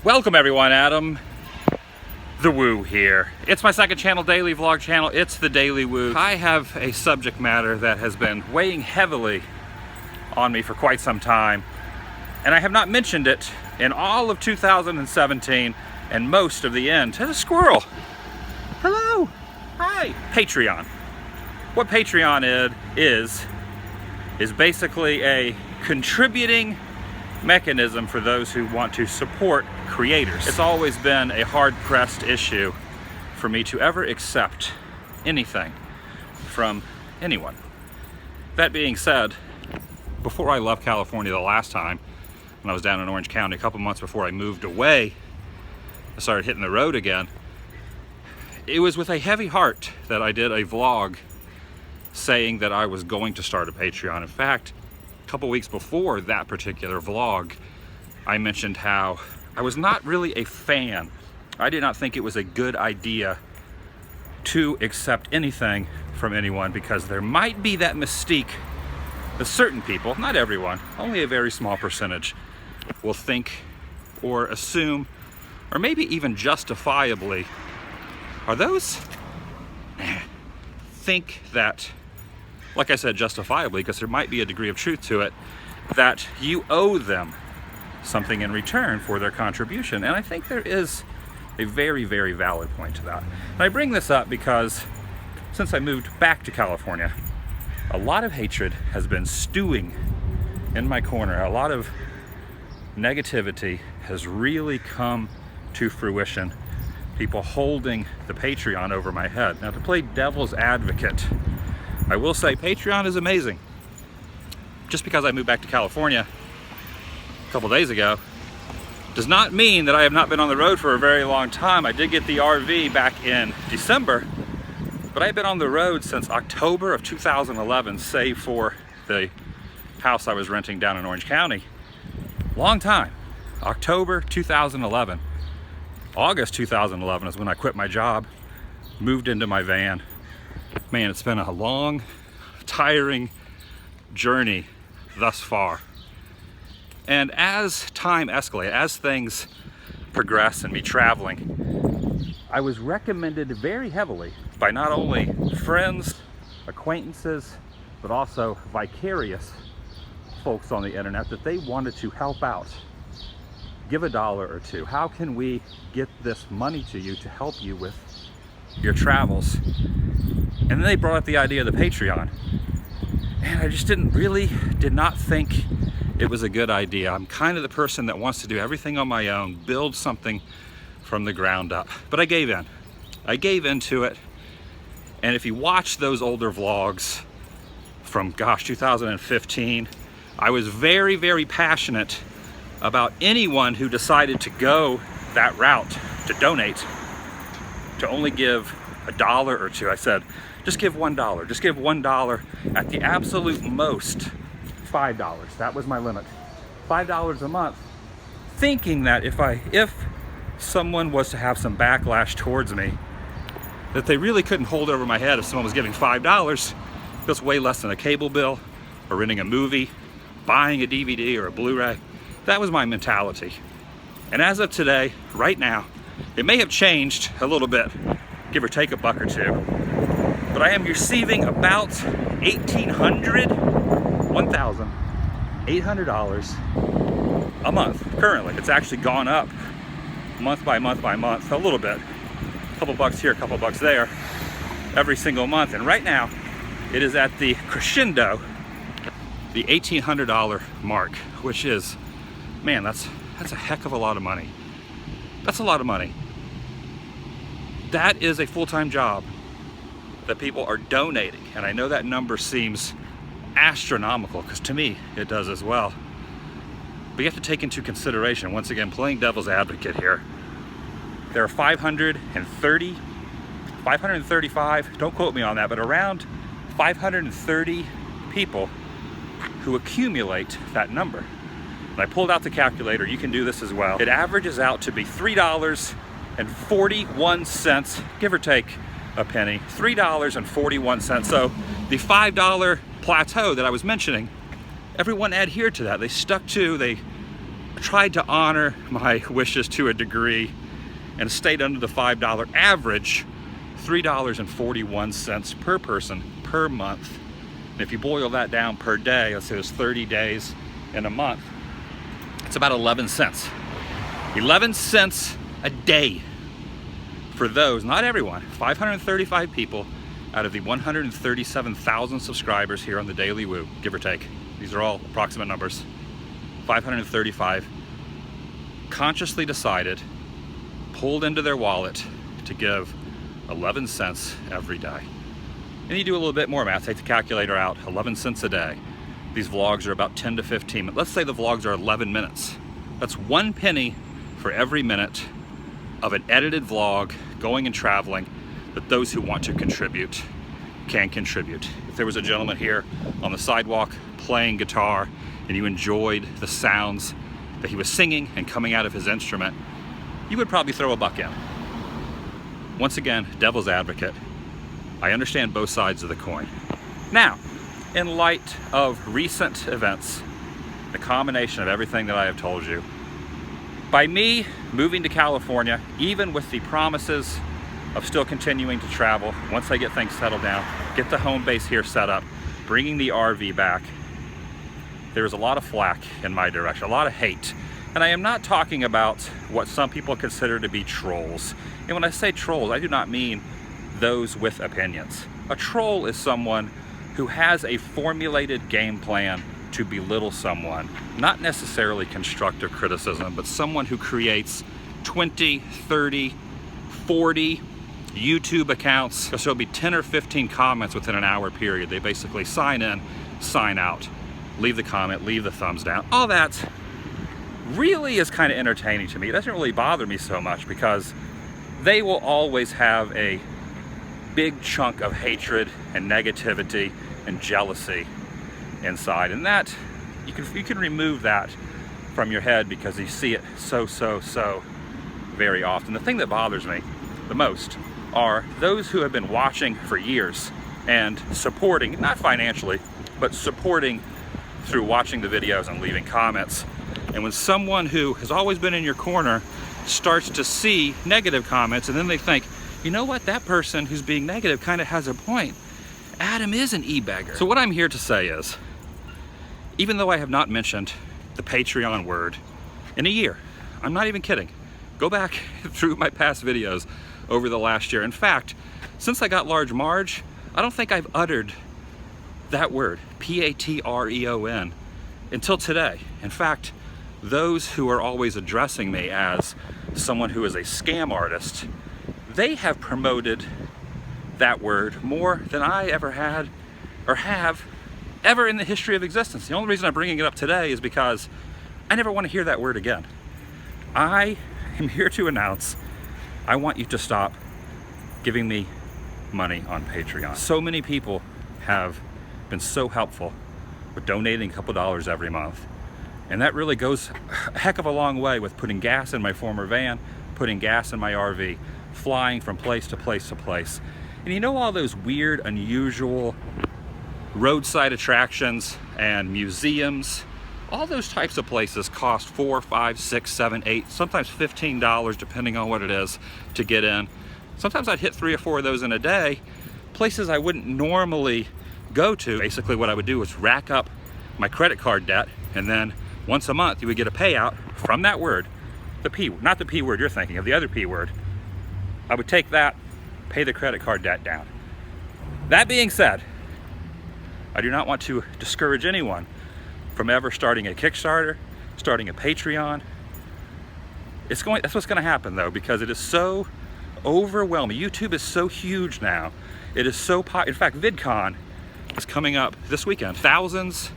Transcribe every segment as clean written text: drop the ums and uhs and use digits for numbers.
Welcome everyone, Adam the Woo here. It's my second channel, daily vlog channel. It's the Daily Woo. I have a subject matter that has been weighing heavily on me for quite some time, and I have not mentioned it in all of 2017 and most of the end. There's a squirrel. Hello. Hi. Patreon. What Patreon is basically a contributing mechanism for those who want to support creators. It's always been a hard-pressed issue for me to ever accept anything from anyone. That being said, before I left California the last time, when I was down in Orange County a couple months before I moved away, I started hitting the road again. It was with a heavy heart that I did a vlog saying that I was going to start a Patreon. In fact, a couple weeks before that particular vlog, I mentioned how I was not really a fan. I did not think it was a good idea to accept anything from anyone because there might be that mystique that certain people, not everyone, only a very small percentage, will think or assume, or maybe even justifiably, are those? Think that, like I said, justifiably, because there might be a degree of truth to it, that you owe them something in return for their contribution. And I think there is a very, very valid point to that. And I bring this up because since I moved back to California, a lot of hatred has been stewing in my corner. A lot of negativity has really come to fruition. People holding the Patreon over my head. Now, to play devil's advocate, I will say Patreon is amazing. Just because I moved back to California a couple days ago does not mean that I have not been on the road for a very long time. I did get the RV back in December, but I've been on the road since October of 2011, save for the house I was renting down in Orange County. Long time. October 2011. August 2011 is when I quit my job, moved into my van. Man, it's been a long, tiring journey thus far. And as time escalated, as things progress and me traveling, I was recommended very heavily by not only friends, acquaintances, but also vicarious folks on the internet that they wanted to help out. Give $1 or $2. How can we get this money to you to help you with your travels? And then they brought up the idea of the Patreon. And I just did not think it was a good idea. I'm kind of the person that wants to do everything on my own, build something from the ground up. But I gave in. I gave into it. And if you watch those older vlogs from, 2015, I was very, very passionate about anyone who decided to go that route, to donate, to only give $1 or $2. I said, just give $1. Just give $1, at the absolute most, $5. That was my limit. $5 a month, thinking that if someone was to have some backlash towards me, that they really couldn't hold over my head if someone was giving $5. That's way less than a cable bill, or renting a movie, buying a DVD or a Blu-ray. That was my mentality. And as of today, right now, it may have changed a little bit, give or take $1 or $2, but I am receiving about $1,800 a month currently. It's actually gone up month by month by month, a little bit. A couple bucks here, a couple bucks there, every single month. And right now, it is at the crescendo, the $1,800 mark, which is, man, that's a heck of a lot of money. That's a lot of money. That is a full-time job that people are donating. And I know that number seems astronomical, because to me, it does as well. But you have to take into consideration, once again, playing devil's advocate here, there are 535, don't quote me on that, but around 530 people who accumulate that number. And I pulled out the calculator, you can do this as well. It averages out to be $3.41, give or take a penny, $3.41. So the $5 plateau that I was mentioning, everyone adhered to that. They stuck to, they tried to honor my wishes to a degree and stayed under the $5 average, $3.41 per person per month. And if you boil that down per day, let's say there's 30 days in a month, it's about 11 cents. 11 cents a day for those, not everyone, 535 people out of the 137,000 subscribers here on the TheDailyWoo, give or take. These are all approximate numbers. 535 consciously decided, pulled into their wallet to give 11 cents every day. And you do a little bit more math, take the calculator out, 11 cents a day. These vlogs are about 10 to 15 minutes. Let's say the vlogs are 11 minutes. That's 1 penny for every minute of an edited vlog going and traveling that those who want to contribute can contribute. If there was a gentleman here on the sidewalk playing guitar and you enjoyed the sounds that he was singing and coming out of his instrument, you would probably throw a buck in. Once again, devil's advocate. I understand both sides of the coin. Now, in light of recent events, the combination of everything that I have told you, by me moving to California, even with the promises of still continuing to travel, once I get things settled down, get the home base here set up, bringing the RV back, there's a lot of flack in my direction, a lot of hate. And I am not talking about what some people consider to be trolls. And when I say trolls, I do not mean those with opinions. A troll is someone who has a formulated game plan to belittle someone, not necessarily constructive criticism, but someone who creates 20, 30, 40 YouTube accounts. So there'll be 10 or 15 comments within an hour period. They basically sign in, sign out, leave the comment, leave the thumbs down. All that really is kind of entertaining to me. It doesn't really bother me so much because they will always have a big chunk of hatred and negativity and jealousy inside, and that you can remove that from your head because you see it so very often. The thing that bothers me the most are those who have been watching for years and supporting, not financially, but supporting through watching the videos and leaving comments. And when someone who has always been in your corner starts to see negative comments, and then they think, you know what, that person who's being negative kind of has a point. Adam is an e-beggar. So what I'm here to say is, even though I have not mentioned the Patreon word in a year, I'm not even kidding. Go back through my past videos over the last year. In fact, since I got Large Marge, I don't think I've uttered that word, P-A-T-R-E-O-N, until today. In fact, those who are always addressing me as someone who is a scam artist, they have promoted that word more than I ever had or have ever in the history of existence. The only reason I'm bringing it up today is because I never want to hear that word again. I am here to announce I want you to stop giving me money on Patreon. So many people have been so helpful with donating a couple dollars every month. And that really goes a heck of a long way with putting gas in my former van, putting gas in my RV, flying from place to place to place. And you know all those weird, unusual roadside attractions and museums, all those types of places cost $4, $5, $6, $7, $8, sometimes $15 depending on what it is to get in. Sometimes I'd hit 3 or 4 of those in a day, places I wouldn't normally go to. Basically what I would do was rack up my credit card debt, and then once a month you would get a payout from that word, the P, not the P word you're thinking of, the other P word. I would take that, pay the credit card debt down. That being said, I do not want to discourage anyone from ever starting a Kickstarter, starting a Patreon. That's what's going to happen though, because it is so overwhelming. YouTube is so huge now. It is so popular. In fact, VidCon is coming up this weekend. Thousands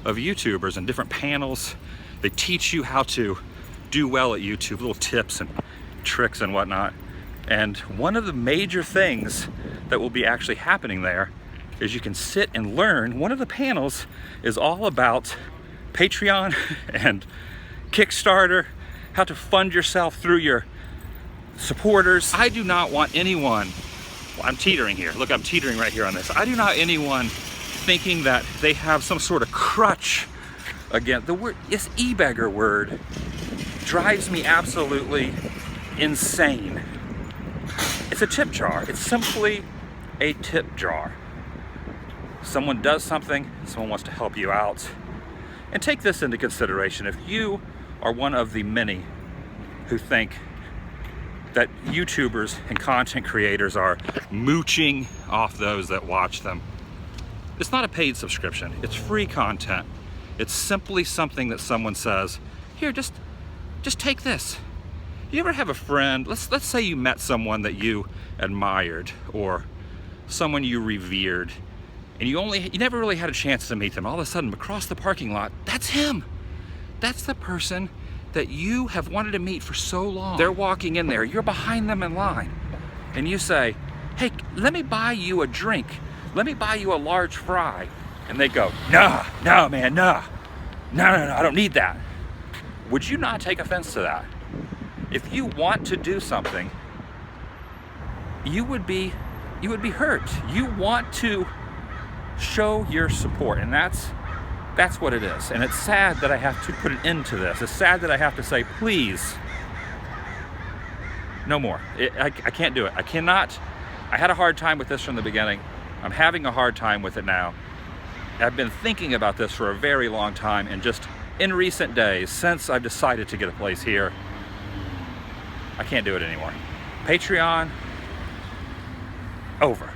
of YouTubers and different panels. They teach you how to do well at YouTube, little tips and tricks and whatnot. And one of the major things that will be actually happening there is you can sit and learn. One of the panels is all about Patreon and Kickstarter, how to fund yourself through your supporters. I do not want anyone, well, I'm teetering here. Look, I'm teetering right here on this. I do not want anyone thinking that they have some sort of crutch Again, this e-beggar word drives me absolutely insane. It's a tip jar. It's simply a tip jar. Someone does something, someone wants to help you out. And take this into consideration. If you are one of the many who think that YouTubers and content creators are mooching off those that watch them, it's not a paid subscription. It's free content. It's simply something that someone says, here, just take this. You ever have a friend, let's say you met someone that you admired or someone you revered, and you never really had a chance to meet them. All of a sudden, across the parking lot, that's him. That's the person that you have wanted to meet for so long. They're walking in there, you're behind them in line, and you say, hey, let me buy you a drink. Let me buy you a large fry. And they go, no, man, no, I don't need that. Would you not take offense to that? If you want to do something, you would be hurt. You want to show your support, and that's what it is. And it's sad that I have to put an end to this. It's sad that I have to say, please, no more. I can't do it. I cannot. I had a hard time with this from the beginning. I'm having a hard time with it now. I've been thinking about this for a very long time, and just in recent days, since I've decided to get a place here, I can't do it anymore. Patreon, over.